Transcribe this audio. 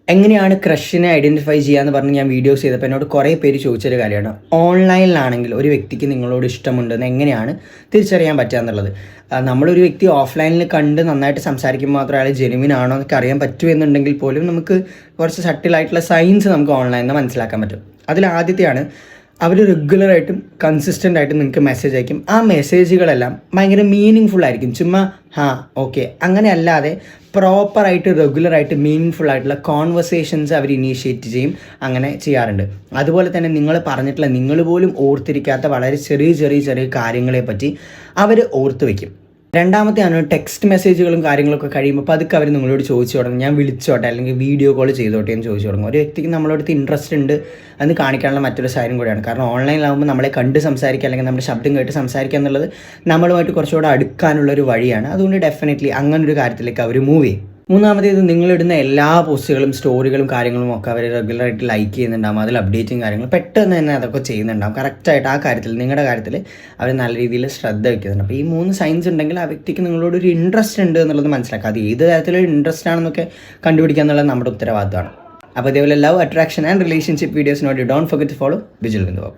എങ്ങനെയാണ് ക്രഷിനെ ഐഡൻറ്റിഫൈ ചെയ്യാന്ന് പറഞ്ഞ് ഞാൻ വീഡിയോസ് ചെയ്തപ്പോൾ എന്നോട് കുറേ പേര് ചോദിച്ചൊരു കാര്യമാണ്, ഓൺലൈനിലാണെങ്കിൽ ഒരു വ്യക്തിക്ക് നിങ്ങളോട് ഇഷ്ടമുണ്ടെന്ന് എങ്ങനെയാണ് തിരിച്ചറിയാൻ പറ്റുക എന്നുള്ളത്. നമ്മളൊരു വ്യക്തി ഓഫ്ലൈനിൽ കണ്ട് നന്നായിട്ട് സംസാരിക്കുമ്പോൾ മാത്രം അയാൾ ജെനുവിൻ ആണോ എന്നൊക്കെ അറിയാൻ പറ്റുമെന്നുണ്ടെങ്കിൽ പോലും നമുക്ക് കുറച്ച് സട്ടിലായിട്ടുള്ള സൈൻസ് നമുക്ക് ഓൺലൈനിൽ നിന്ന് മനസ്സിലാക്കാൻ പറ്റും. അതിൽ ആദ്യത്തെയാണ്, അവർ റെഗുലറായിട്ടും കൺസിസ്റ്റൻ്റ് ആയിട്ടും നിങ്ങൾക്ക് മെസ്സേജ് അയക്കും. ആ മെസ്സേജുകളെല്ലാം ഭയങ്കര മീനിങ് ഫുൾ ആയിരിക്കും. ചുമ്മാ ഓക്കെ അങ്ങനെ അല്ലാതെ പ്രോപ്പറായിട്ട് റെഗുലറായിട്ട് മീനിങ് ഫുൾ ആയിട്ടുള്ള കോൺവെർസേഷൻസ് അവർ ഇനീഷ്യേറ്റ് ചെയ്യും. അങ്ങനെ ചെയ്യാറുണ്ട്. അതുപോലെ തന്നെ നിങ്ങൾ പറഞ്ഞിട്ടുള്ള, നിങ്ങൾ പോലും ഓർത്തിരിക്കാത്ത വളരെ ചെറിയ ചെറിയ ചെറിയ കാര്യങ്ങളെ പറ്റി അവർ ഓർത്ത് വയ്ക്കും. രണ്ടാമത്തെയാണ് ടെക്സ്റ്റ് മെസ്സേജുകളും കാര്യങ്ങളൊക്കെ കഴിയുമ്പോൾ പതുക്കെ അവർ നിങ്ങളോട് ചോദിച്ചു തുടങ്ങും, ഞാൻ വിളിച്ചോട്ടെ അല്ലെങ്കിൽ വീഡിയോ കോൾ ചെയ്തോട്ടെ എന്ന് ചോദിച്ചു തുടങ്ങും. ഒരു വ്യക്തിക്ക് നമ്മളോടത്ത് ഇൻട്രസ്റ്റ് ഉണ്ട് എന്ന് കാണിക്കാനുള്ള മറ്റൊരു കാര്യം കൂടിയാണ്. കാരണം ഓൺലൈനിലാകുമ്പോൾ നമ്മളെ കണ്ട് സംസാരിക്കുക അല്ലെങ്കിൽ നമ്മുടെ ശബ്ദം കേട്ട് സംസാരിക്കുക എന്നുള്ളത് നമ്മളുമായിട്ട് കുറച്ചുകൂടെ അടുക്കാനുള്ളൊരു വഴിയാണ്. അതുകൊണ്ട് ഡെഫിനറ്റ്ലി അങ്ങനൊരു കാര്യത്തിലേക്ക് അവർ മൂവ് ചെയ്യും. മൂന്നാമത്തേത്, നിങ്ങളിടുന്ന എല്ലാ പോസ്റ്റുകളും സ്റ്റോറികളും കാര്യങ്ങളും ഒക്കെ അവർ റെഗുലറായിട്ട് ലൈക്ക് ചെയ്യുന്നുണ്ടാകും. അതിൽ അപ്ഡേറ്റും കാര്യങ്ങളും പെട്ടെന്ന് തന്നെ അതൊക്കെ ചെയ്യുന്നുണ്ടാകും. കറക്റ്റായിട്ട് ആ കാര്യത്തിൽ, നിങ്ങളുടെ കാര്യത്തിൽ അവർ നല്ല രീതിയിൽ ശ്രദ്ധ വയ്ക്കുന്നുണ്ട്. അപ്പോൾ ഈ 3 സൈൻസ് ഉണ്ടെങ്കിൽ ആ വ്യക്തിക്ക് നിങ്ങളോട് ഒരു ഇൻട്രസ്റ്റ് ഉണ്ട് എന്നുള്ളത് മനസ്സിലാക്കുക. അത് ഏത് തരത്തിലൊരു ഇൻട്രസ്റ്റ് ആണെന്നൊക്കെ കണ്ടുപിടിക്കുക എന്നുള്ളത് നമ്മുടെ ഉത്തരവാദിത്തമാണ്. അപ്പോൾ ഇതേപോലെ ലവ്, അട്രാക്ഷൻ ആൻഡ് റിലേഷൻഷിപ്പ് വീഡിയോസിനോട് don't forget to follow Vijil Vindu.